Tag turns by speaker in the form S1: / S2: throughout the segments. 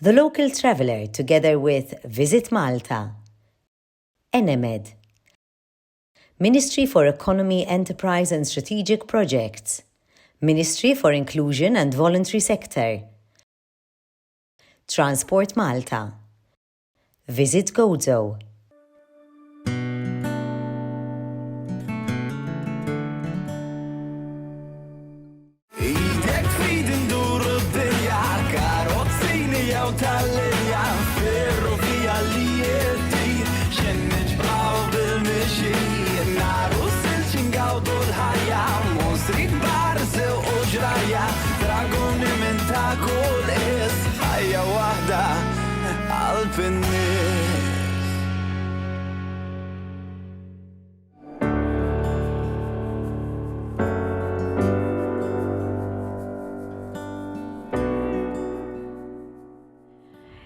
S1: The Local Traveller, together with Visit Malta. NMED. Ministry for Economy, Enterprise and Strategic Projects. Ministry for Inclusion and Voluntary Sector. Transport Malta. Visit Gozo.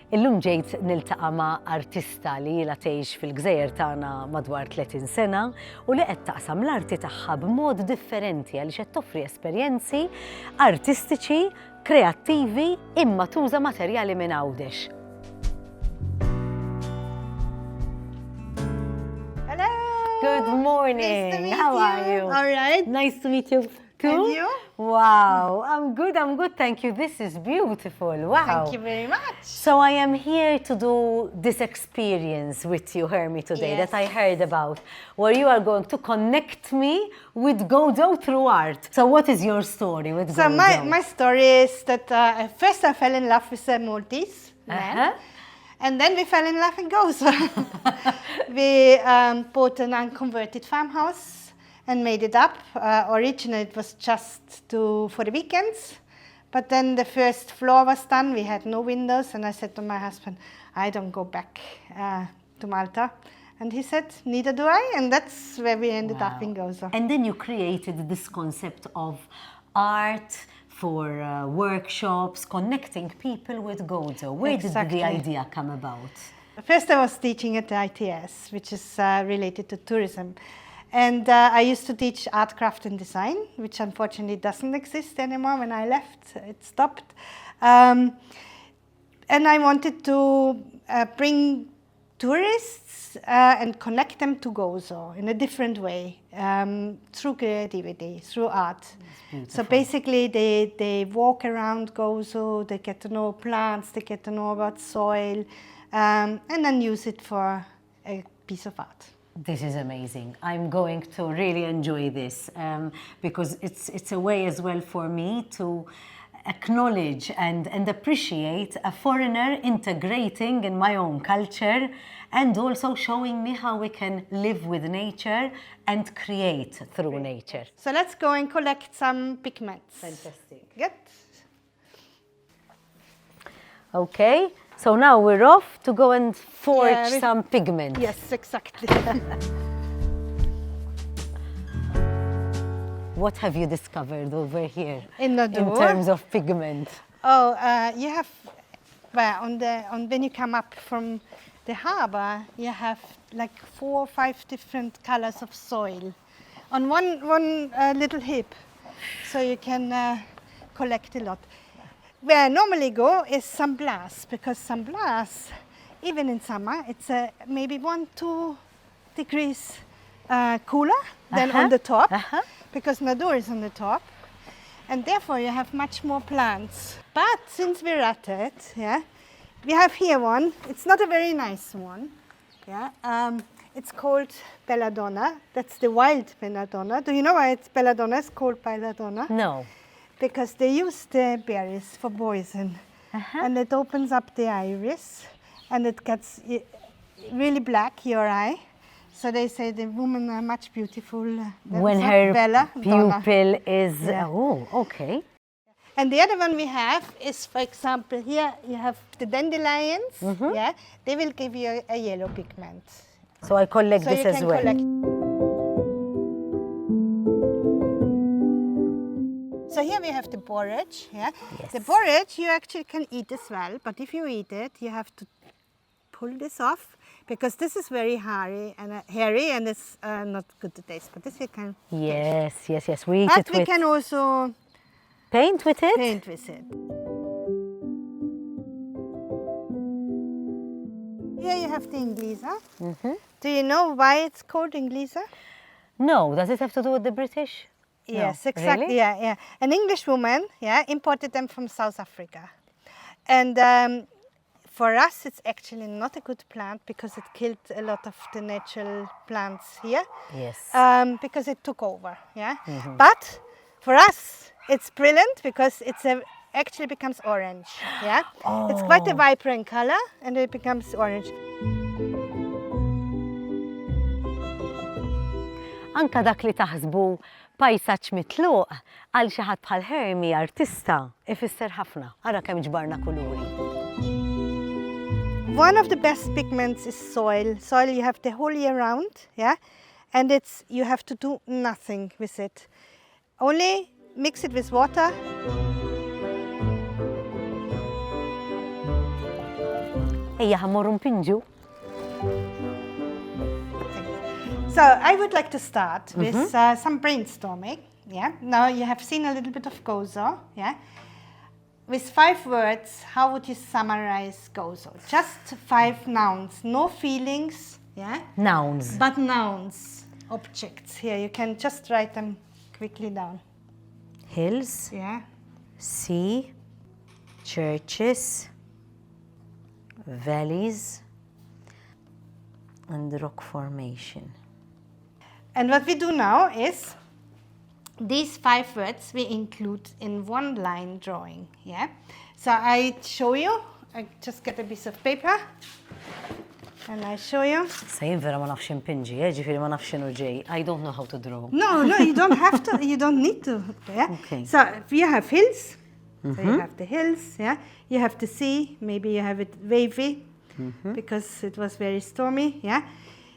S2: Illum ġejt niltaqa' ma' artista li ilha tgħix fil-Gżejjer tagħna madwar 30 sena u li qed taqsam l-arti tagħha b'mod differenti għaliex qed toffri esperjenzi artistiċi, kreattivi imma tuża materjali minn Għawdex.
S3: Hello.
S2: Good morning.
S3: Nice to meet
S2: How
S3: you.
S2: are you?
S3: All right.
S2: Nice to meet you too.
S3: And you?
S2: Wow, I'm good, thank you. This is beautiful. Wow.
S3: Thank you very much.
S2: So I am here to do this experience with you, Hermine, today
S3: Yes.
S2: that I heard about, where you are going to connect me with Gozo through art. So what is your story with Gozo?
S3: So my story is that first I fell in love with a Maltese man, and then we fell in love in Gozo. We bought an unconverted farmhouse and made it up. Originally it was just for the weekends, but then the first floor was done, we had no windows, and I said to my husband, I don't go back to Malta. And he said, neither do I, and that's where we ended up in Gozo.
S2: And then you created this concept of art for workshops, connecting people with Gozo. Where did the idea come about?
S3: First I was teaching at the ITS, which is related to tourism. And I used to teach art, craft and design, which unfortunately doesn't exist anymore. When I left, it stopped. And I wanted to bring tourists and connect them to Gozo in a different way, through creativity, through art. So basically they walk around Gozo, they get to know plants, they get to know about soil, and then use it for a piece of art.
S2: This is amazing. I'm going to really enjoy this because it's a way as well for me to acknowledge and appreciate a foreigner integrating in my own culture and also showing me how we can live with nature and create through nature.
S3: So let's go and collect some pigments.
S2: Fantastic.
S3: Good.
S2: Okay, so now we're off to go and forge some pigment.
S3: Yes, exactly.
S2: What have you discovered over here
S3: In
S2: terms of pigment?
S3: Oh, you have, well, when you come up from the harbor, you have like 4 or 5 different colors of soil on one little heap, so you can collect a lot. Where I normally go is San Blas, because San Blas, even in summer, it's maybe 1-2 degrees cooler than on the top, because Nador is on the top, and therefore you have much more plants. But since we're at it, we have here one. It's not a very nice one. It's called belladonna. That's the wild belladonna. Do you know why belladonna is called belladonna?
S2: No.
S3: Because they use the berries for poison, and it opens up the iris, and it gets really black, your eye. So they say the women are much beautiful
S2: when her pupil is, oh, okay.
S3: And the other one we have is, for example, here you have the dandelions, they will give you a yellow pigment.
S2: So I collect this as well.
S3: So here we have the borage. Yes. The borage you actually can eat as well, but if you eat it, you have to pull this off because this is very hairy and it's not good to taste. But this you can.
S2: Yes. We eat it
S3: But we can also
S2: paint with it.
S3: Paint with it. here you have the inglisa. Do you know why it's called inglisa?
S2: No, does it have to do with the British?
S3: Yes,
S2: No.
S3: exactly.
S2: Really?
S3: Yeah, yeah. An English woman, yeah, imported them from South Africa, and for us, it's actually not a good plant because it killed a lot of the natural plants here.
S2: Yes.
S3: Because it took over. Yeah, but for us, it's brilliant because actually becomes orange. Yeah, it's quite a vibrant color, and it becomes orange.
S2: Anka dak li taħsbu pajsaġġ mitluq għal xi ħadd bħal Hermie artista ifisser ħafna. Ara kemm ġbarna kuluri.
S3: One of the best pigments is soil. Soil you have the whole year round, yeah, and you have to do nothing with it. Only mix it with water.
S2: Ejja ħammorru mpinġu.
S3: So I would like to start with some brainstorming. Yeah. Now you have seen a little bit of Gozo. Yeah. With 5 words, how would you summarize Gozo? Just 5 nouns, no feelings. Yeah.
S2: Nouns.
S3: But nouns, objects. Here you can just write them quickly down.
S2: Hills.
S3: Yeah.
S2: Sea. Churches. Valleys. And rock formation.
S3: And what we do now is these 5 words we include in one line drawing. Yeah. So I show you. I just get a piece of paper and I show you.
S2: Sajin vera ma nafx impinġi, ġifieri ma nafx x'inhu ġej. I don't know how to draw.
S3: No, you don't have to. You don't need to. Yeah.
S2: Okay.
S3: So we have hills. So you have the hills. Yeah. You have the sea. Maybe you have it wavy because it was very stormy. Yeah.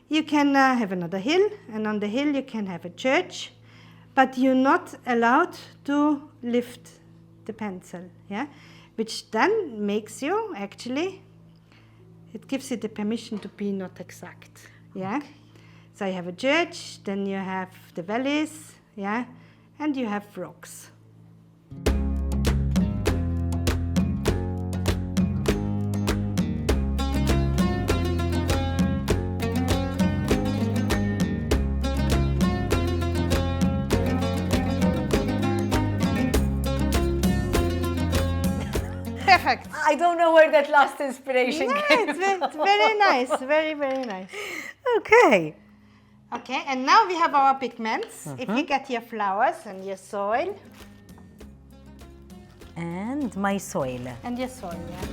S3: You can have another hill, and on the hill you can have a church, but you're not allowed to lift the pencil, yeah? Which then makes you actually, it gives you the permission to be not exact, yeah? Okay. So you have a church, then you have the valleys, yeah? And you have rocks. Perfect.
S2: I don't know where that last inspiration came
S3: It's very nice, very, very nice.
S2: Okay.
S3: Okay, and now we have our pigments. If you get your flowers and your soil.
S2: And my soil.
S3: And your soil, yeah.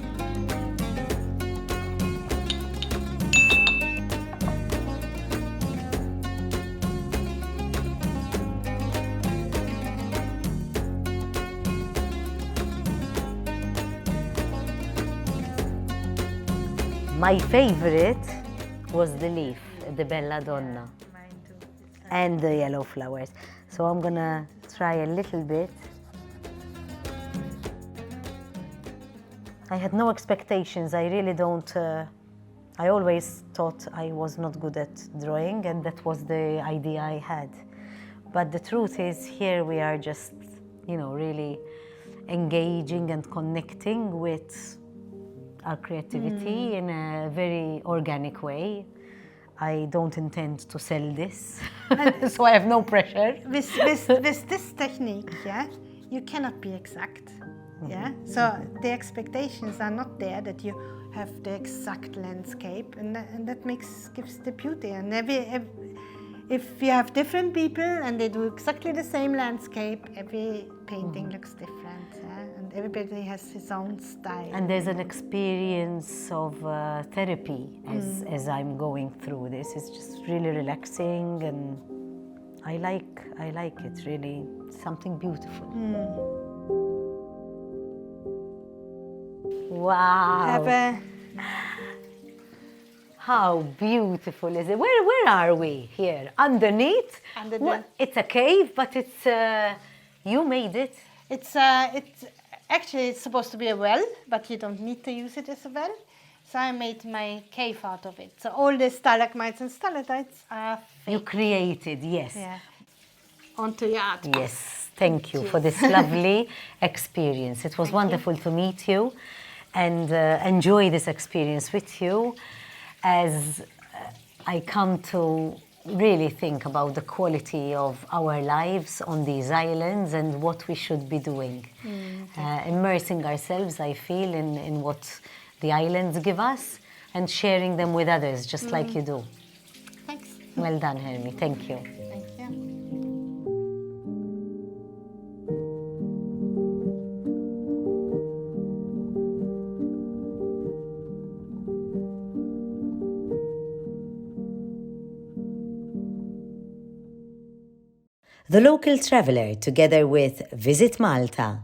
S2: My favorite was the leaf, the Bella Donna.
S3: Mine too.
S2: And the yellow flowers. So I'm gonna try a little bit. I had no expectations. I really don't. I always thought I was not good at drawing, and that was the idea I had. But the truth is, here we are just, really engaging and connecting with our creativity in a very organic way. I don't intend to sell this, so I have no pressure.
S3: With this technique, yeah, you cannot be exact. Yeah, so the expectations are not there that you have the exact landscape, and that gives the beauty. And if you have different people and they do exactly the same landscape, every painting looks different, yeah? And everybody has his own style.
S2: And there's an experience of therapy as I'm going through this. It's just really relaxing, and I like it really. It's something beautiful. Wow! How beautiful is it? Where are we here? Underneath? It's a cave, but it's you made it.
S3: It's actually it's supposed to be a well, but you don't need to use it as a well. So I made my cave out of it. So all the stalagmites and stalactites are fake.
S2: You created, yes.
S3: Yeah. Onto your art.
S2: Yes, thank you for this lovely experience. It was wonderful to meet you and enjoy this experience with you. as I come to really think about the quality of our lives on these islands and what we should be doing. Immersing ourselves, I feel, in what the islands give us and sharing them with others, just like you do.
S3: Thanks.
S2: Well done, Hermie. Thank you.
S3: Thank you.
S1: The Local Traveller, together with Visit Malta.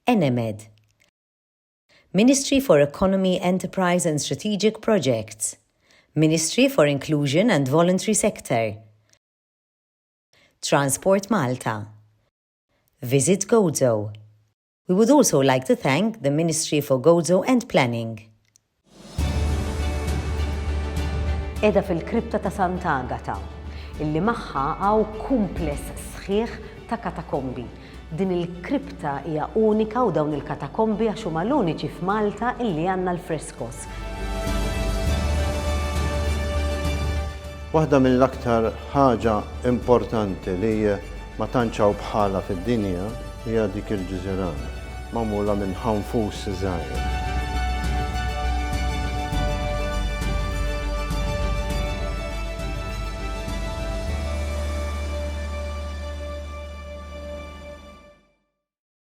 S1: NMED. Ministry for Economy, Enterprise and Strategic Projects. Ministry for Inclusion and Voluntary Sector. Transport Malta. Visit Gozo. We would also like to thank the Ministry for Gozo and Planning.
S2: Edha fil-kripta ta' Sant'Agata, illi magħha għaw kumpless sħiħ ta' katakombi. Din il-kripta hija unika u dawn il-katakombi għax huma l-uniċi f'Malta illi għandna l-freskos.
S4: Waħda mill-aktar ħaġa importanti li ma tantxaw bħala fid-dinja hija dik il-ġiżerana, magħmula minn ħanfus żgħir.